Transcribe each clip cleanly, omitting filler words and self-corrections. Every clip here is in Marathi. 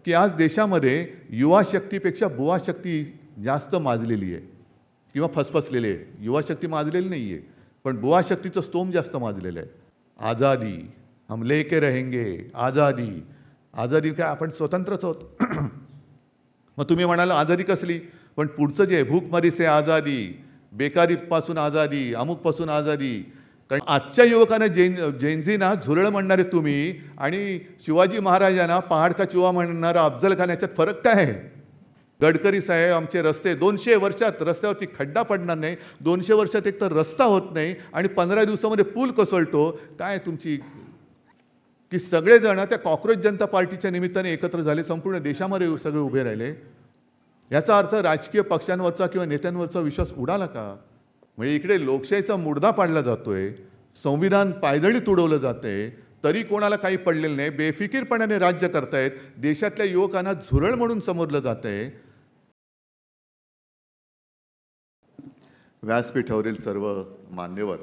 की आज देशामध्ये युवा शक्तीपेक्षा बुवा शक्ती जास्त माजलेली आहे किंवा फसफसलेली आहे. युवा शक्ती माजलेली नाही आहे, पण बुवा शक्तीचं स्तोम जास्त माजलेलं आहे. आझादी हम लेके रहेंगे, आझादी. आझादी काय, आपण स्वतंत्रच आहोत. मग तुम्ही म्हणाल आझादी कसली, पण पुढचं जे भूकमारी से आझादी, बेकारीपासून आझादी, अमुकपासून आझादी. कारण आजच्या युवकांना जेनझीना झुरळ म्हणणारे तुम्ही आणि शिवाजी महाराजांना पहाड का चुवा म्हणणारा अफजल खान, याच्यात फरक काय आहे? गडकरी साहेब, आमचे रस्ते 200 वर्षात रस्त्यावरती खड्डा पडणार नाही, 200 वर्षात एक तर रस्ता होत नाही आणि 15 दिवसामध्ये पूल कोसळतो. काय तुमची की सगळेजण त्या कॉक्रोच जनता पार्टीच्या निमित्ताने एकत्र झाले, संपूर्ण देशामध्ये सगळे उभे राहिले. याचा अर्थ राजकीय पक्षांवरचा किंवा नेत्यांवरचा विश्वास उडाला का? म्हणजे इकडे लोकशाहीचा मुर्दा पाडला जातोय, संविधान पायदळी तुडवलं जाते, तरी कोणाला काही पडलेलं नाही, बेफिकीरपणाने राज्य करतायत, देशातल्या युवकांना झुरळ म्हणून समोरलं जातंय. व्यासपीठावरील सर्व मान्यवर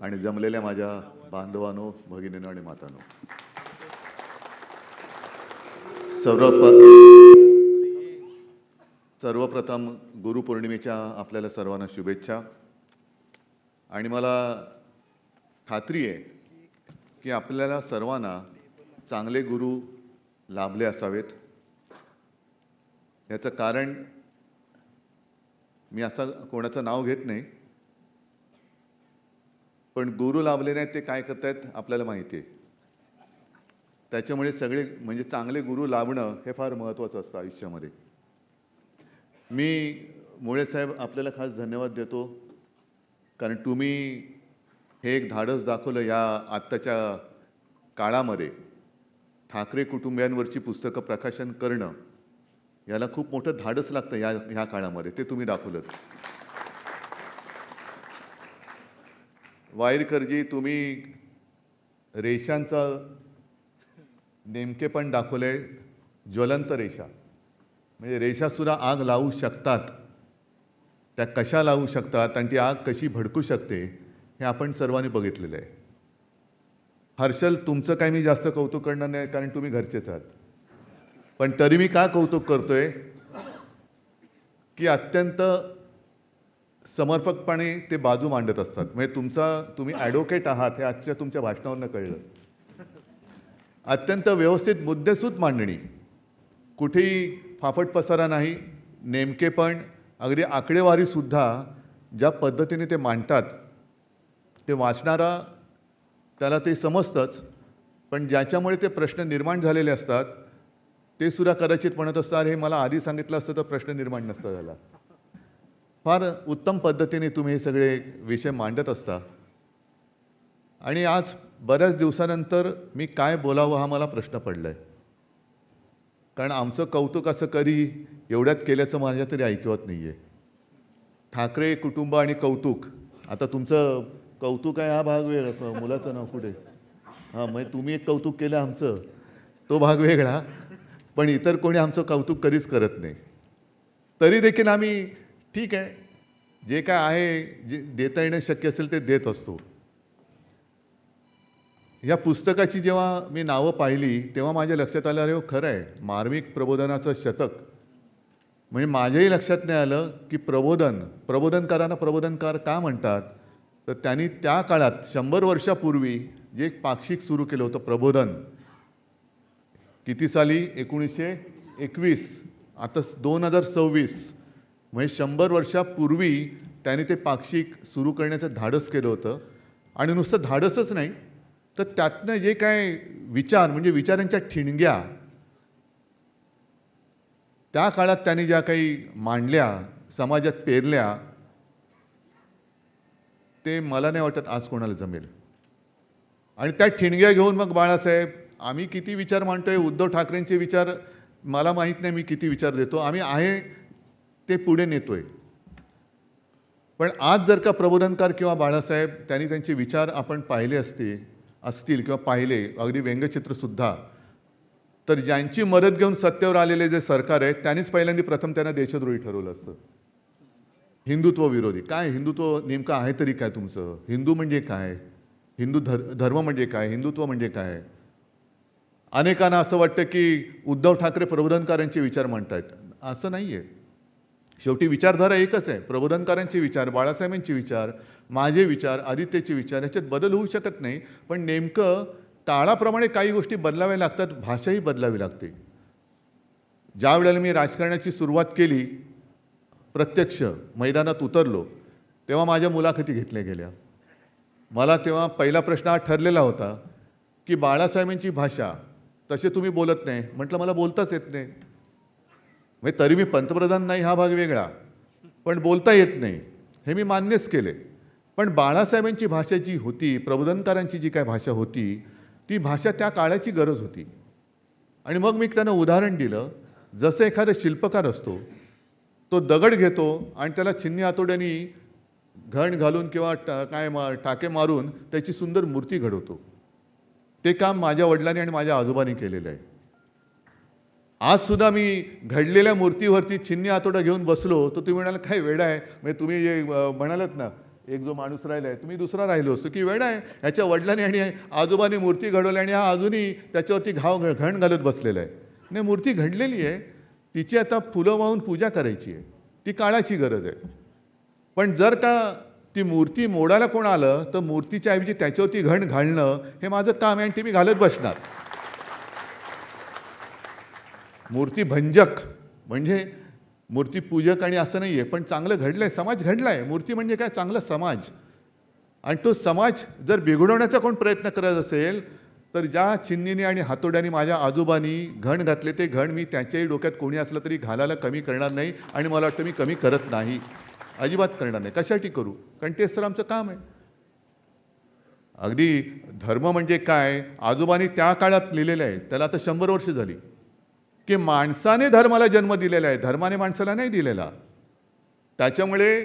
आणि जमलेल्या माझ्या बांधवांनो, भगिनींनो आणि मातांनो, सर्वप्रथम गुरुपौर्णिमेच्या आपल्याला सर्वांना शुभेच्छा. आणि मला खात्री आहे की आपल्याला सर्वांना चांगले गुरु लाभले असावेत. याचं कारण मी असं कोणाचं नाव घेत नाही, पण गुरु लाभले नाहीत ते काय करतायत आपल्याला माहिती आहे. त्याच्यामुळे सगळे म्हणजे चांगले गुरु लाभणं हे फार महत्त्वाचं असतं आयुष्यामध्ये. मी मुळे साहेब आपल्याला खास धन्यवाद देतो, कारण तुम्ही हे एक धाडस दाखवलं या आत्ताच्या काळामध्ये. ठाकरे कुटुंबियांवरची पुस्तकं प्रकाशन करणं याला खूप मोठं धाडस लागतं ह्या काळामध्ये, ते तुम्ही दाखवलं. वाईरकरजी, तुम्ही रेषांचं नेमकेपण दाखवलंय, ज्वलंत रेषा. म्हणजे रेषासुद्धा आग लावू शकतात, त्या कशा लावू शकतात आणि ती आग कशी भडकू शकते हे आपण सर्वांनी बघितलेलं आहे. हर्षल, तुमचं काय मी जास्त कौतुक करणार नाही, कारण तुम्ही घरचेच आहात. पण तरी मी का कौतुक करतोय की अत्यंत समर्पकपणे ते बाजू मांडत असतात. म्हणजे तुम्ही ॲडव्होकेट आहात हे आजच्या तुमच्या भाषणावरनं कळलं. अत्यंत व्यवस्थित मुद्देसूद मांडणी, कुठेही फाफट पसारा नाही, नेमकेपण, अगदी आकडेवारीसुद्धा ज्या पद्धतीने ते मांडतात ते वाचणारा त्याला ते समजतंच, पण ज्याच्यामुळे ते प्रश्न निर्माण झालेले असतात ते सुद्धा कदाचित म्हणत असतात, हे मला आधी सांगितलं असतं तर प्रश्न निर्माण नसता झाला. फार उत्तम पद्धतीने तुम्ही हे सगळे विषय मांडत असता. आणि आज बऱ्याच दिवसानंतर मी काय बोलावं हा मला प्रश्न पडला आहे, कारण आमचं कौतुक असं कधी एवढ्यात केल्याचं माझ्या तरी ऐकवत नाही आहे. ठाकरे कुटुंब आणि कौतुक, आता तुमचं कौतुक आहे हा भाग वेगळा, मुलाचं नाव कुठे, हां, म्हणजे तुम्ही एक कौतुक केलं आमचं, तो भाग वेगळा, पण इतर कोणी आमचं कौतुक कधीच करत नाही. तरी देखील आम्ही ठीक आहे, जे काय आहे, जे देता येणं शक्य असेल ते देत असतो. या पुस्तकाची जेव्हा मी नावं पाहिली तेव्हा माझ्या लक्षात आलं, अरे हो खरं आहे, मार्मिक प्रबोधनाचं शतक. म्हणजे माझ्याही लक्षात नाही आलं की प्रबोधनकारांना प्रबोधनकार का म्हणतात, तर त्यांनी त्या काळात 100 वर्षापूर्वी जे एक पाक्षिक सुरू केलं होतं प्रबोधन. किती साली? 1921, आता 2026, म्हणजे 100 वर्षापूर्वी त्यांनी ते पाक्षिक सुरू करण्याचं धाडस केलं होतं. आणि नुसतं धाडसच नाही, तर त्यातनं जे काय विचार, म्हणजे विचारांच्या ठिणग्या त्या काळात त्यांनी ज्या काही मांडल्या, समाजात पेरल्या, ते मला नाही वाटत आज कोणाला जमेल. आणि त्या ठिणग्या घेऊन मग बाळासाहेब, आम्ही किती विचार मांडतोय, उद्धव ठाकरेंचे विचार मला माहीत नाही मी किती विचार देतो, आम्ही आहे ते पुढे नेतोय. पण आज जर का प्रबोधनकार किंवा बाळासाहेब त्यांनी त्यांचे विचार आपण पाहिले असतील किंवा पाहिले, अगदी व्यंगचित्रसुद्धा, तर ज्यांची मदत घेऊन सत्तेवर आलेले जे सरकार आहे त्यांनीच पहिल्यांदा प्रथम त्यांना देशद्रोही ठरवलं असतं. हिंदुत्व विरोधी. काय हिंदुत्व नेमकं आहे तरी काय तुमचं? हिंदू म्हणजे काय? हिंदू धर्म म्हणजे काय? हिंदुत्व म्हणजे काय? अनेकांना असं वाटतं की उद्धव ठाकरे प्रबोधनकारांचे विचार म्हणतायत. असं नाही आहे. शेवटी विचारधारा एकच आहे. प्रबोधनकारांचे विचार, बाळासाहेबांचे विचार, माझे विचार, आदित्यचे विचार याच्यात बदल होऊ शकत नाही. पण नेमकं काळाप्रमाणे काही गोष्टी बदलाव्या लागतात, भाषाही बदलावी लागते. ज्या वेळेला मी राजकारणाची सुरुवात केली, प्रत्यक्ष मैदानात उतरलो, तेव्हा माझ्या मुलाखती घेतल्या गेल्या. मला तेव्हा पहिला प्रश्न हा ठरलेला होता की बाळासाहेबांची भाषा तसे तुम्ही बोलत नाही. म्हटलं मला बोलताच येत नाही. म्हणजे तरी मी पंतप्रधान नाही हा भाग वेगळा, पण बोलता येत नाही हे मी मान्यच केले. पण बाळासाहेबांची भाषा जी होती, प्रबोधनकारांची जी काय भाषा होती, ती भाषा त्या काळाची गरज होती. आणि मग मी त्यांना उदाहरण दिलं, जसं एखादा शिल्पकार असतो, तो दगड घेतो आणि त्याला छिन्नी हातोड्यानी घण घालून किंवा टाके मारून त्याची सुंदर मूर्ती घडवतो. ते काम माझ्या वडिलांनी आणि माझ्या आजोबांनी केलेलं आहे. आज सुद्धा मी घडलेल्या मूर्तीवरती छिन्नी हातोडा घेऊन बसलो तर तुम्ही म्हणाल काय वेडा आहे. म्हणजे तुम्ही जे म्हणालात ना, एक जो माणूस राहिला आहे, तुम्ही दुसरा राहिलो असतो की वेडा आहे. ह्याच्या वडिलांनी आणि आजोबांनी मूर्ती घडवली आणि हा अजूनही त्याच्यावरती घण घालत बसलेला आहे. नाही, मूर्ती घडलेली आहे, तिची आता फुलं वाहून पूजा करायची आहे. ती काळाची गरज आहे. पण जर का ती मूर्ती मोडायला कोण आलं तर मूर्तीच्या ऐवजी त्याच्यावरती घण घालणं हे माझं काम आहे आणि ते मी घालत बसणार. मूर्तीभंजक म्हणजे मूर्तीपूजक आणि असं नाही आहे, पण चांगलं घडलं आहे, समाज घडला आहे. मूर्ती म्हणजे काय, चांगला समाज. आणि तो समाज जर बिघडवण्याचा कोण प्रयत्न करत असेल तर ज्या चिन्नीने आणि हातोड्याने माझ्या आजोबांनी घण घातले, ते घण मी त्यांच्याही डोक्यात कोणी असलं तरी घालायला कमी करणार नाही. आणि मला वाटतं मी कमी करत नाही, अजिबात करणार नाही. कशासाठी करू, कारण तेच तर आमचं काम आहे. अगदी धर्म म्हणजे काय, आजोबांनी त्या काळात लिहिलेलं आहे, त्याला आता 100 वर्ष झाली, की माणसाने धर्माला जन्म दिलेला आहे, धर्माने माणसाला नाही दिलेला. त्याच्यामुळे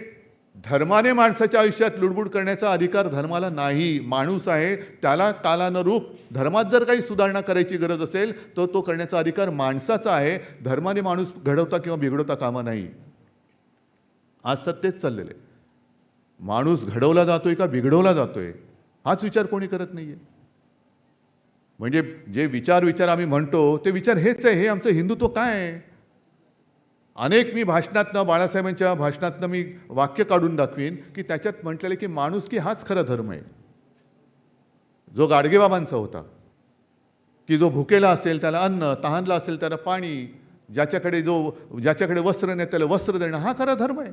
धर्माने माणसाच्या आयुष्यात लुडबुड करण्याचा अधिकार धर्माला नाही. माणूस आहे, त्याला कालानुरूप धर्मात जर काही सुधारणा करायची गरज असेल तर तो करण्याचा अधिकार माणसाचा आहे. धर्माने माणूस घडवता किंवा बिघडवता कामा नाही. आज सत्तेच चाललेले, माणूस घडवला जातोय का बिघडवला जातोय हाच विचार कोणी करत नाहीये. म्हणजे जे विचार आम्ही म्हणतो ते विचार हेच आहे. हे आमचं हिंदुत्व काय आहे. अनेक मी भाषणातनं, बाळासाहेबांच्या भाषणातनं मी वाक्य काढून दाखवीन की त्याच्यात म्हटलेलं की माणुसकी हाच खरा धर्म आहे. जो गाडगेबाबांचा होता की जो भुकेला असेल त्याला अन्न, तहानला असेल त्याला पाणी, ज्याच्याकडे वस्त्र नाही त्याला वस्त्र देणं, हा खरा धर्म आहे.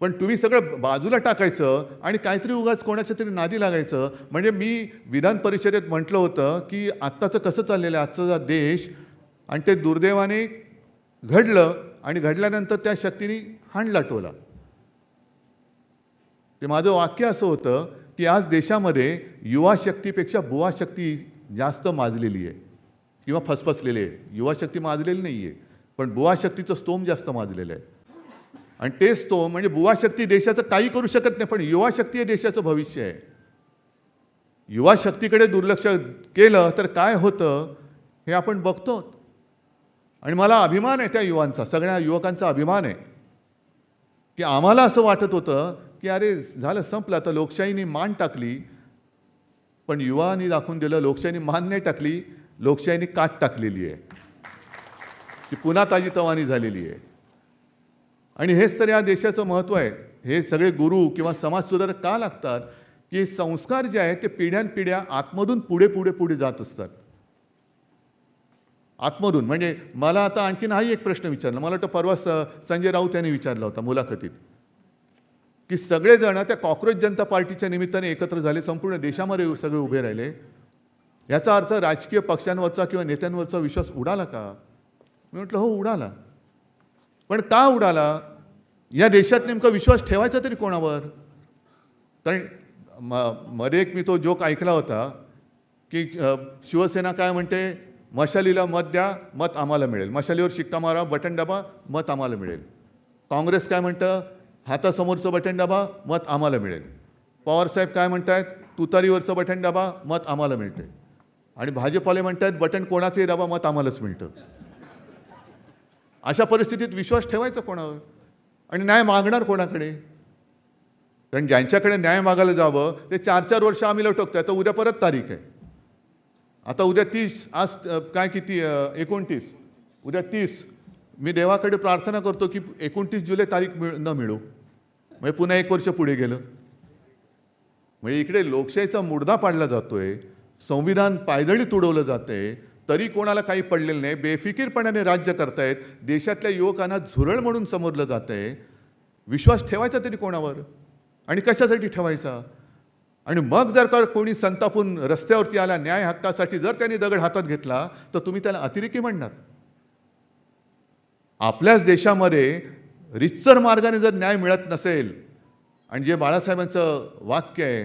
पण तुम्ही सगळं बाजूला टाकायचं आणि काहीतरी उगाच कोणाच्या तरी नादी लागायचं. म्हणजे मी विधान परिषदेत म्हटलं होतं की आत्ताचं कसं चाललेलं आहे आजचा देश, आणि ते दुर्दैवाने घडलं आणि घडल्यानंतर त्या शक्तीने हाणला टोला. ते माझं वाक्य असं होतं की आज देशामध्ये युवा शक्तीपेक्षा बुवा शक्ती जास्त माजलेली आहे किंवा फसफसलेली आहे. युवा शक्ती माजलेली नाही आहे, पण बुवा शक्तीचं स्तोम जास्त माजलेलं आहे. आणि तेच तो म्हणजे बुवा शक्ती देशाचं काही करू शकत नाही, पण युवा शक्ती हे देशाचं भविष्य आहे. युवा शक्तीकडे दुर्लक्ष केलं तर काय होतं हे आपण बघतो. आणि मला अभिमान आहे त्या युवांचा, सगळ्या युवकांचा अभिमान आहे की आम्हाला असं वाटत होतं की अरे झालं संपलं, आता लोकशाहीने मान टाकली. पण युवांनी दाखवून दिलं लोकशाहीने मान नाही टाकली, लोकशाहीने काट टाकलेली आहे, की पुन्हा ताजीतवानी झालेली आहे. आणि हेच तर या देशाचं महत्त्व आहे. हे सगळे गुरु किंवा समाजसुधारक का लागतात की संस्कार जे आहेत ते पिढ्यानपिढ्या आतमधून पुढे जात असतात. आतमधून म्हणजे मला आता आणखीन हाही एक प्रश्न विचारला, मला वाटतं परवा संजय राऊत यांनी विचारला होता मुलाखतीत, की सगळेजण त्या कॉक्रोच जनता पार्टीच्या निमित्ताने एकत्र झाले, संपूर्ण देशामध्ये सगळे उभे राहिले. याचा अर्थ राजकीय पक्षांवरचा किंवा नेत्यांवरचा विश्वास उडाला का? मी म्हटलं हो उडाला. पण का उडाला? या देशात नेमका विश्वास ठेवायचा तरी कोणावर? कारण मध्ये एक मी तो जोक ऐकला होता की शिवसेना काय म्हणते, मशालीला मत द्या, मत आम्हाला मिळेल. मशालीवर शिक्का मारा, बटन दाबा, मत आम्हाला मिळेल. काँग्रेस काय म्हणतं, हातासमोरचं बटन दाबा, मत आम्हाला मिळेल. पवारसाहेब काय म्हणतात, तुतारीवरचं बटन दाबा, मत आम्हाला मिळते. आणि भाजपवाले म्हणतात बटन कोणाचंही दाबा, मत आम्हालाच मिळतं. अशा परिस्थितीत विश्वास ठेवायचा कोणावर आणि न्याय मागणार कोणाकडे? कारण ज्यांच्याकडे न्याय मागायला जावं ते 4-4 वर्ष आम्ही लटकतोय. तर उद्या परत तारीख आहे. आता उद्या 30, आज काय किती 29, उद्या 30. मी देवाकडे प्रार्थना करतो की 29 जुलै तारीख न मिळो, म्हणजे पुन्हा 1 वर्ष पुढे गेलं. म्हणजे इकडे लोकशाहीचा मुडदा पाडला जातोय, संविधान पायदळी तुडवलं जातंय, तरी कोणाला काही पडलेलं नाही. बेफिकीरपणाने राज्य करतायत. देशातल्या युवकांना झुरळ म्हणून समोरलं जातंय. विश्वास ठेवायचा तरी कोणावर आणि कशासाठी ठेवायचा? आणि मग जर का कोणी संतापून रस्त्यावरती आला न्याय हक्कासाठी, जर त्यांनी दगड हातात घेतला तर तुम्ही त्याला अतिरेकी म्हणणार? आपल्याच देशामध्ये रितसर मार्गाने जर न्याय मिळत नसेल, आणि जे बाळासाहेबांचं वाक्य आहे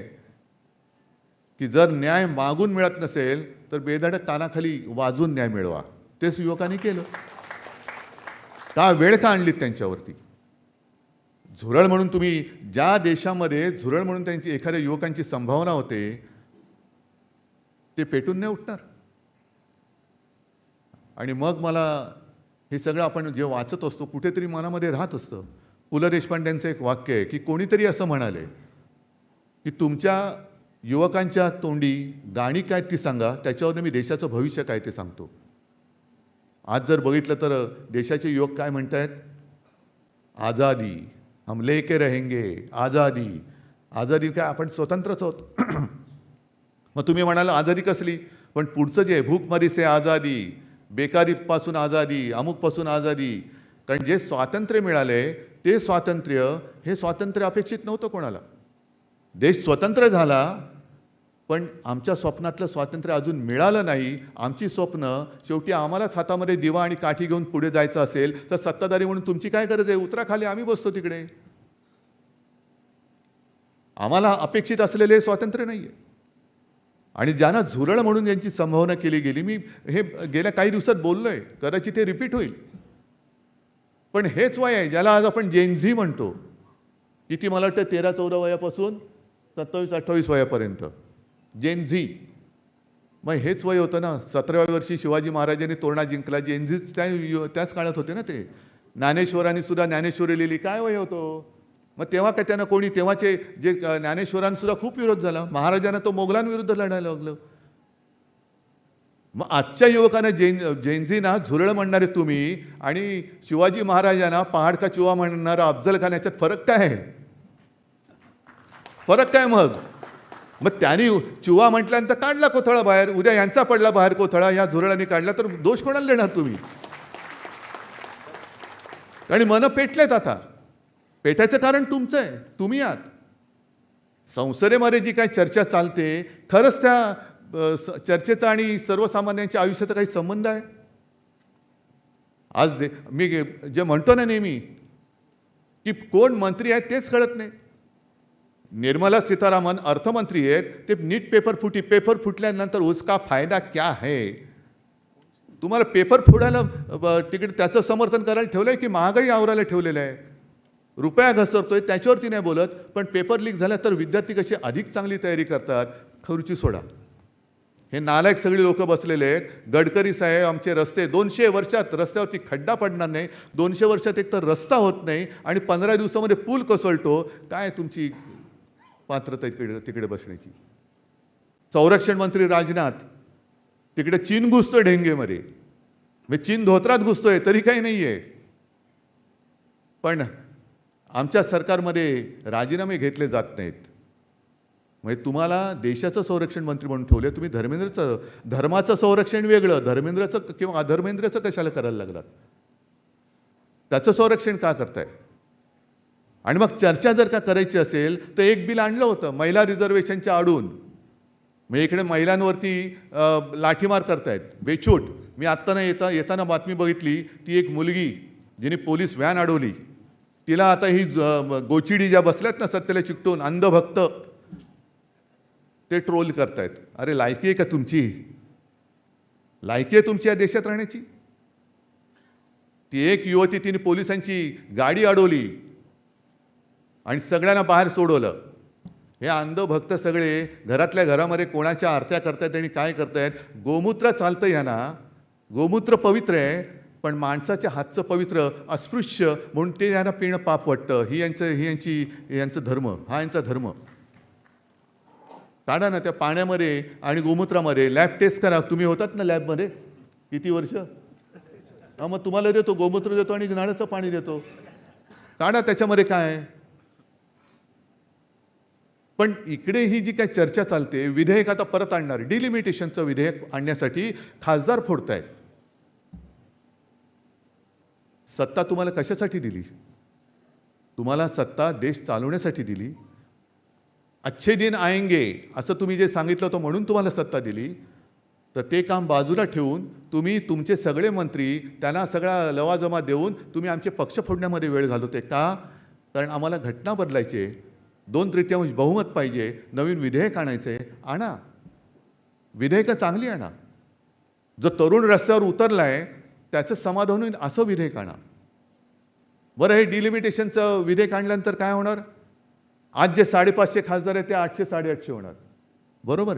की जर न्याय मागून मिळत नसेल तर बेधडक कानाखाली वाजून न्याय मिळवा, तेच युवकांनी केलं. का वेळ का आणलीत त्यांच्यावरती? झुरळ म्हणून तुम्ही ज्या देशामध्ये झुरळ म्हणून त्यांची एखाद्या युवकांची संभावना होते, ते पेटून नाही उठणार. आणि मग मला हे सगळं आपण जे वाचत असतो कुठेतरी मनामध्ये राहत असतं. पु ल देशपांड्यांचं एक वाक्य आहे की कोणीतरी असं म्हणाले की तुमच्या युवकांच्या तोंडी गाणी काय ती सांगा, त्याच्यावरनं मी देशाचं भविष्य काय ते सांगतो. आज जर बघितलं तर देशाचे युवक काय म्हणतायत? आझादी हम लेके रहेंगे, आझादी. आझादी काय? आपण स्वतंत्रच आहोत. मग तुम्ही म्हणाल आझादी कसली? पण पुढचं जे भूकमारी से आझादी, बेकारीपासून आझादी, अमुकपासून आझादी. कारण जे स्वातंत्र्य मिळाले ते स्वातंत्र्य, हे स्वातंत्र्य अपेक्षित नव्हतं कोणाला. देश स्वतंत्र झाला, पण आमच्या स्वप्नातलं स्वातंत्र्य अजून मिळालं नाही. आमची स्वप्न शेवटी आम्हालाच हातामध्ये दिवा आणि काठी घेऊन पुढे जायचं असेल तर सत्ताधारी म्हणून तुमची काय गरज आहे? उतरा खाली, आम्ही बसतो तिकडे. आम्हाला अपेक्षित असलेले स्वातंत्र्य नाही आहे. आणि ज्यांना झुरळ म्हणून यांची संभावना केली गेली, मी हे गेल्या काही दिवसात बोललोय, कदाचित ते रिपीट होईल. पण हेच वय आहे ज्याला आज आपण जेनझी म्हणतो. किती? मला वाटतं 13-14 वयापासून 27-28 वयापर्यंत जेनझी. मग हेच वय होतं ना. 17व्या वर्षी शिवाजी महाराजांनी तोरणा जिंकला. जेनझीच त्याच काळात होते ना ते. ज्ञानेश्वरांनी सुद्धा ज्ञानेश्वरी लिहिली. काय वय होतं? मग तेव्हा काय त्यांना कोणी, तेव्हाचे जे ज्ञानेश्वरांसुद्धा खूप विरोध झाला. महाराजांना तो मोगलांविरुद्ध लढायला लागलं. मग आजच्या युवकांना जेनझीना झुरळ म्हणणारे तुम्ही आणि शिवाजी महाराजांना पहाड का चुवा म्हणणारा अफजल खान, याच्यात फरक काय आहे? फरक काय मग? मग त्यांनी चुवा म्हटल्यानंतर काढला कोथळा बाहेर, उद्या यांचा पडला बाहेर कोथळा, या झुरळाने काढला, तर दोष कोणाला देणार तुम्ही? आणि मन पेटलेत आता. पेटायचं कारण तुमचं आहे, तुम्ही आहात. संसदेमध्ये जी काही चर्चा चालते, खरंच त्या चर्चेचा आणि सर्वसामान्यांच्या आयुष्याचा काही संबंध आहे? आज मी जे म्हणतो ना नेहमी की कोण मंत्री आहेत तेच कळत नाही. निर्मला सीतारामन अर्थमंत्री आहेत, ते नीट पेपर फुटल्यानंतर उसका फायदा क्या है? तुम्हाला पेपर फोडायला तिकडे त्याचं समर्थन करायला ठेवलंय की महागाई आवरायला ठेवलेलं आहे? रुपया घसरतोय त्याच्यावरती नाही बोलत, पण पेपर लीक झाला तर विद्यार्थी कशी अधिक चांगली तयारी करतात. खुर्ची सोडा. हे नालायक सगळी लोक बसलेले आहेत. गडकरी साहेब, आमचे रस्ते 200 वर्षात रस्त्यावरती खड्डा पडणार नाही, 200 वर्षात एक तर रस्ता होत नाही आणि 15 दिवसामध्ये पूल कोसळतो. काय तुमची पात्रता तिकडे बसण्याची? संरक्षण मंत्री राजनाथ तिकडे चीन घुसतो ढेंगेमध्ये, मी चीन धोत्रात घुसतोय तरी काही नाही आहे. पण आमच्या सरकारमध्ये राजीनामे घेतले जात नाहीत. म्हणजे तुम्हाला देशाचं संरक्षण मंत्री म्हणून ठेवले, तुम्ही धर्माचं संरक्षण वेगळं, धर्मेंद्रचं किंवा अधर्मेंद्रचं कशाला करायला लागलात? त्याचं संरक्षण का करताय? आणि मग चर्चा जर का करायची असेल तर एक बिल आणलं होतं महिला रिझर्वेशनच्या आडून. म्हणजे इकडे महिलांवरती लाठीमार करतायत बेछूट. मी आत्ता येताना बातमी बघितली, ती एक मुलगी जिने पोलीस व्हॅन अडवली, तिला आता ही गोचिडी ज्या बसल्यात ना सत्तेला चिकटून अंधभक्त, ते ट्रोल करतायत. अरे लायकी आहे का तुमची? लायकी आहे तुमची या देशात राहण्याची? ती एक युवती, तिने पोलिसांची गाडी अडवली आणि सगळ्यांना बाहेर सोडवलं. हे अंधभक्त सगळे घरातल्या घरामध्ये कोणाच्या आरत्या करतायत आणि काय करतायत? गोमूत्र चालतं यांना. गोमूत्र पवित्र आहे, पण माणसाच्या हातचं पवित्र अस्पृश्य म्हणून ते यांना पिणं पाप वाटतं. यांचा धर्म, हा यांचा धर्म. काढा ना त्या पाण्यामध्ये आणि गोमूत्रामध्ये लॅब टेस्ट करा. तुम्ही होतात ना लॅबमध्ये किती वर्ष? मग तुम्हाला देतो, गोमूत्र देतो आणि नळाचं पाणी देतो. काढा त्याच्यामध्ये काय आहे. पण इकडे ही जी काय चर्चा चालते, विधेयक आता परत आणणार, डिलिमिटेशनचं विधेयक आणण्यासाठी खासदार फोडतायत. सत्ता तुम्हाला कशासाठी दिली? तुम्हाला सत्ता देश चालवण्यासाठी दिली. अच्छे दिन आएंगे असं तुम्ही जे सांगितलं होतं म्हणून तुम्हाला सत्ता दिली. तर ते काम बाजूला ठेवून तुम्ही तुमचे सगळे मंत्री त्यांना सगळा लवाजमा देऊन तुम्ही आमचे पक्ष फोडण्यामध्ये वेळ घालवते का? कारण आम्हाला घटना बदलायची आहे, 2/3 बहुमत पाहिजे, नवीन विधेयक आणायचे. आणा विधेयकं चांगली आणा. जो तरुण रस्त्यावर उतरलाय त्याचं समाधान होईल असं विधेयक आणा. बरं, हे डिलिमिटेशनचं विधेयक आणल्यानंतर काय होणार? आज जे 550 खासदार आहेत ते 800-850 होणार. बरोबर,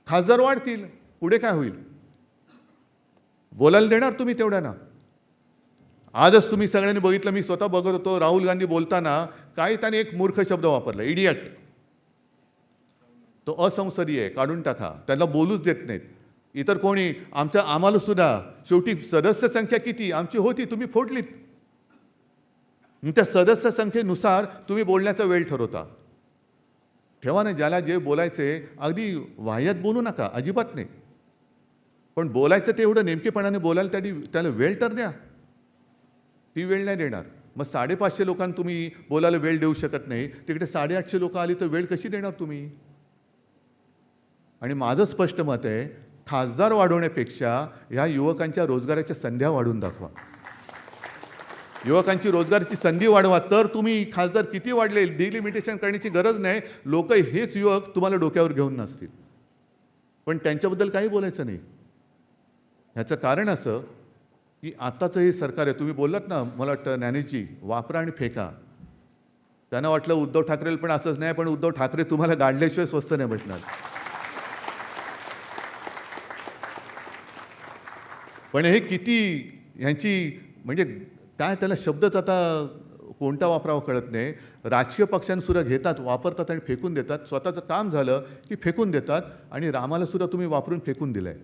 खासदार वाढतील, पुढे काय होईल? बोलायला देणार तुम्ही तेवढ्या ना? आजच तुम्ही सगळ्यांनी बघितलं, मी स्वतः बघत होतो, राहुल गांधी बोलताना काही त्याने एक मूर्ख शब्द वापरला, इडियट. तो असंसदीय आहे, काढून टाका, त्यांना बोलूच देत नाहीत. इतर कोणी आम्हाला सुद्धा शेवटी सदस्य संख्या किती आमची होती, तुम्ही फोडलीत. त्या सदस्य संख्येनुसार तुम्ही बोलण्याचा वेळ ठरवता. ठेवा ना, ज्याला जे बोलायचे अगदी वाह्यात बोलू नका, अजिबात नाही. पण बोलायचं तेवढं नेमकेपणाने बोलायला त्याला वेळ तर द्या. ती वेळ नाही देणार. मग 550 लोकांना तुम्ही बोलायला वेळ देऊ शकत नाही, तिकडे 850 लोक आली तर वेळ कशी देणार तुम्ही? आणि माझं स्पष्ट मत आहे, खासदार वाढवण्यापेक्षा ह्या युवकांच्या रोजगाराच्या संध्या वाढवून दाखवा. युवकांची रोजगाराची संधी वाढवा, तर तुम्ही खासदार किती वाढले डिलिमिटेशन करण्याची गरज नाही. लोक हेच युवक तुम्हाला डोक्यावर घेऊन नसतील, पण त्यांच्याबद्दल काही बोलायचं नाही. ह्याचं कारण असं की आत्ताचं हे सरकार आहे, तुम्ही बोललात ना, मला वाटतं ज्ञानेशजी, वापरा आणि फेका. त्यांना वाटलं उद्धव ठाकरेला पण असंच नाही, पण उद्धव ठाकरे तुम्हाला गाडल्याशिवाय स्वस्त नाही भेटणार. पण हे किती ह्यांची म्हणजे काय, त्याला शब्दच आता कोणता वापरावा कळत नाही. राजकीय पक्षांसुद्धा घेतात, वापरतात आणि फेकून देतात. स्वतःचं काम झालं की फेकून देतात. आणि रामाला सुद्धा तुम्ही वापरून फेकून दिलंय.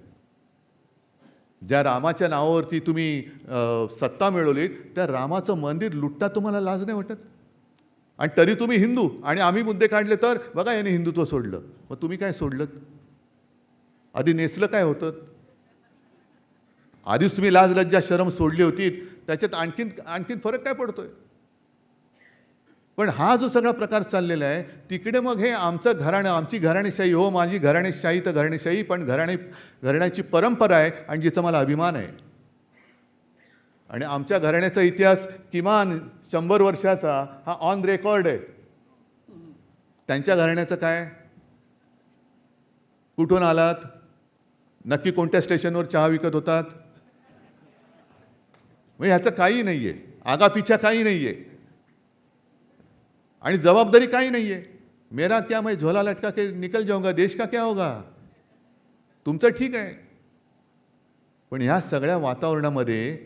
ज्या रामाच्या नावावरती तुम्ही सत्ता मिळवली, त्या रामाचं मंदिर लुटता तुम्हाला लाज नाही वाटत? आणि तरी तुम्ही हिंदू, आणि आम्ही मुद्दे काढले तर बघा याने हिंदुत्व सोडलं. मग तुम्ही काय सोडलं? आधी नेसलं काय होतं? आधीच तुम्ही लाज लज्जा शरम सोडली होती, त्याच्यात आणखीन फरक काय पडतोय? पण हा जो सगळा प्रकार चाललेला आहे तिकडे मग हे आमचं घराणं, आमची घराणेशाही, हो माझी घराणेशाही तर घराणेशाही, पण घराण्याची परंपरा आहे आणि जिचा मला अभिमान आहे. आणि आमच्या घराण्याचा इतिहास किमान 100 वर्षाचा हा ऑन रेकॉर्ड आहे. त्यांच्या घराण्याचं काय? कुठून आलात? नक्की कोणत्या स्टेशनवर चहा विकत होतात? ह्याचं काही नाहीये, आगापिछा काही नाहीये आणि जबाबदारी काही नाहीये. मेरा क्या, मैं झोला लटका के निकल जाऊंगा, देश का क्या होगा? तुमचं ठीक आहे. पण ह्या सगळ्या वातावरणामध्ये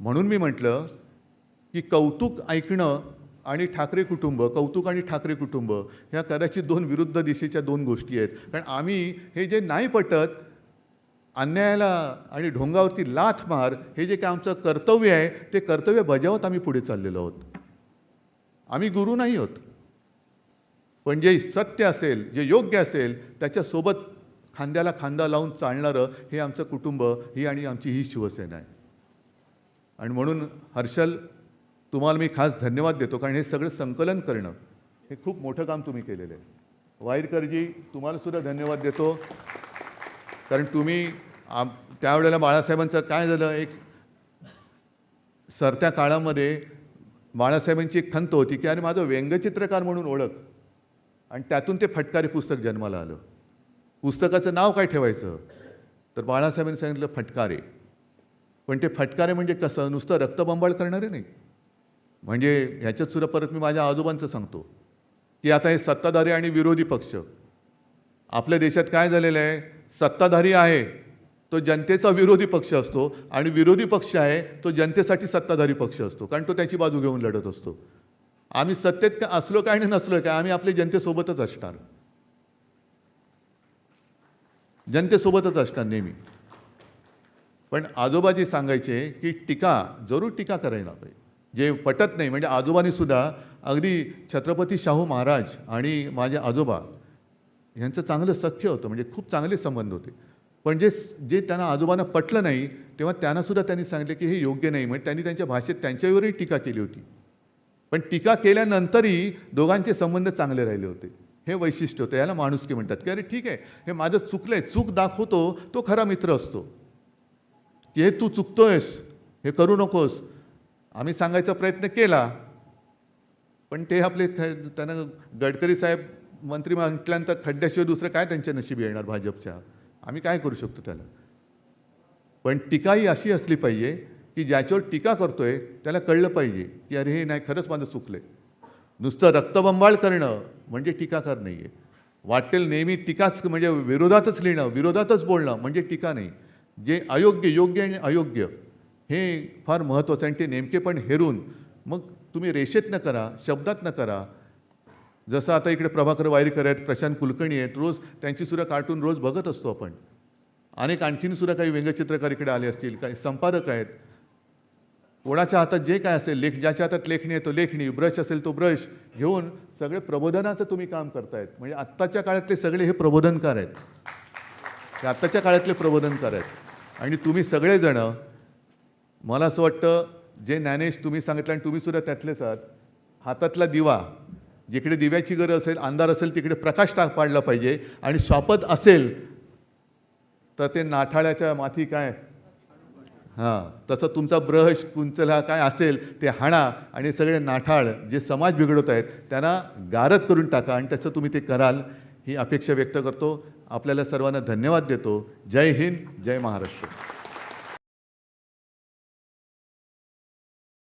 म्हणून मी म्हटलं की कौतुक ऐकणं आणि ठाकरे कुटुंब, कौतुक आणि ठाकरे कुटुंब ह्या कदाचित 2 विरुद्ध दिशेच्या 2 गोष्टी आहेत. कारण आम्ही हे जे नाही पटत, अन्यायाला आणि ढोंगावरती लाथ मार, हे जे काय आमचं कर्तव्य आहे ते कर्तव्य बजावत आम्ही पुढे चाललेलो आहोत. आम्ही गुरु नाही आहोत, पण जे सत्य असेल, जे योग्य असेल त्याच्यासोबत खांद्याला खांदा लावून चालणारं हे आमचं कुटुंब, ही आणि आमची ही शिवसेना आहे. आणि म्हणून हर्षल, तुम्हाला मी खास धन्यवाद देतो, कारण हे सगळं संकलन करणं हे खूप मोठं काम तुम्ही केलेलं आहे. वाईरकरजी, तुम्हाला सुद्धा धन्यवाद देतो, कारण तुम्ही त्यावेळेला बाळासाहेबांचं काय झालं, एक सरत्या काळामध्ये बाळासाहेबांची एक खंत होती की अरे माझं व्यंगचित्रकार म्हणून ओळख, आणि त्यातून ते फटकारे पुस्तक जन्माला आलं. पुस्तकाचं नाव काय ठेवायचं, तर बाळासाहेबांनी सांगितलं फटकारे. पण ते फटकारे म्हणजे कसं, नुसतं रक्तबंबाळ करणारे नाही. म्हणजे ह्याच्यात सुद्धा परत मी माझ्या आजोबांचं सांगतो की आता हे सत्ताधारी आणि विरोधी पक्ष, आपल्या देशात काय झालेलं आहे, सत्ताधारी आहे तो जनतेचा विरोधी पक्ष असतो, आणि विरोधी पक्ष आहे तो जनतेसाठी सत्ताधारी पक्ष असतो, कारण तो त्याची बाजू घेऊन लढत असतो. आम्ही सत्तेत असलो काय आणि नसलो काय, आम्ही आपल्या जनतेसोबतच असणार. जनतेसोबतच असणार नेहमी. पण आजोबा जे सांगायचे की जरूर टीका करायला पाहिजे. जे पटत नाही म्हणजे आजोबांनी सुद्धा अगदी छत्रपती शाहू महाराज आणि माझे आजोबा यांचं चांगलं सख्य होतं, म्हणजे खूप चांगले संबंध होते. पण जे त्यांना आजोबांना पटलं नाही तेव्हा त्यांनासुद्धा त्यांनी सांगितलं की हे योग्य नाही. म्हणजे त्यांनी त्यांच्या भाषेत त्यांच्यावरही टीका केली होती. पण टीका केल्यानंतरही दोघांचे संबंध चांगले राहिले होते. हे वैशिष्ट्य होतं. याला माणुसकी म्हणतात की अरे ठीक आहे, हे माझं चुकलंय, चूक दाखवतो तो खरा मित्र असतो. की हे तू चुकतोयस, हे करू नकोस. आम्ही सांगायचा प्रयत्न केला, पण ते आपले त्यांना गडकरी साहेब मंत्री म्हटल्यानंतर खड्ड्याशिवाय दुसरं काय त्यांच्या नशिबी येणार भाजपच्या. आम्ही काय करू शकतो त्याला. पण टीका ही अशी असली पाहिजे की ज्याच्यावर टीका करतोय त्याला कळलं पाहिजे की अरे हे नाही, खरंच माझं चुकलंय. नुसतं रक्तबंबाळ करणं म्हणजे टीकाकार नाही आहे. वाटेल नेहमी टीकाच म्हणजे विरोधातच लिहिणं, विरोधातच बोलणं म्हणजे टीका नाही. जे अयोग्य, योग्य आणि अयोग्य हे फार महत्त्वाचं आहे. आणि ते नेमकेपण हेरून मग तुम्ही रेषेत न करा, शब्दात न करा. जसं आता इकडे प्रभाकर वायरीकर आहेत, प्रशांत कुलकर्णी आहेत, रोज त्यांचीसुद्धा कार्टून रोज बघत असतो आपण. अनेक आणखीनसुद्धा काही व्यंगचित्रकार इकडे आले असतील, काही संपादक आहेत. कोणाच्या हातात जे काय असेल, ज्याच्या हातात लेखणी आहे तो लेखणी, ब्रश असेल तो ब्रश घेऊन सगळे प्रबोधनाचं तुम्ही काम करतायत. म्हणजे आत्ताच्या काळातले सगळे हे प्रबोधनकार आहेत. हे आत्ताच्या काळातले प्रबोधनकार आहेत. आणि तुम्ही सगळेजणं, मला असं वाटतं जे ज्ञानेश तुम्ही सांगितलं आणि तुम्हीसुद्धा त्यातलेच आहात, हातातला दिवा, जिकडे दिव्याची गरज असेल, अंधार असेल तिकडे प्रकाश पाडला पाहिजे. आणि स्वापद असेल तर ते नाठाळ्याच्या माथी काय तसं तुमचा ब्रश कुंचला काय असेल ते हाणा आणि सगळे नाठाळ जे समाज बिघडवत आहेत त्यांना गारद करून टाका. आणि त्याचं तुम्ही ते कराल ही अपेक्षा व्यक्त करतो. आपल्याला सर्वांना धन्यवाद देतो. जय हिंद, जय महाराष्ट्र.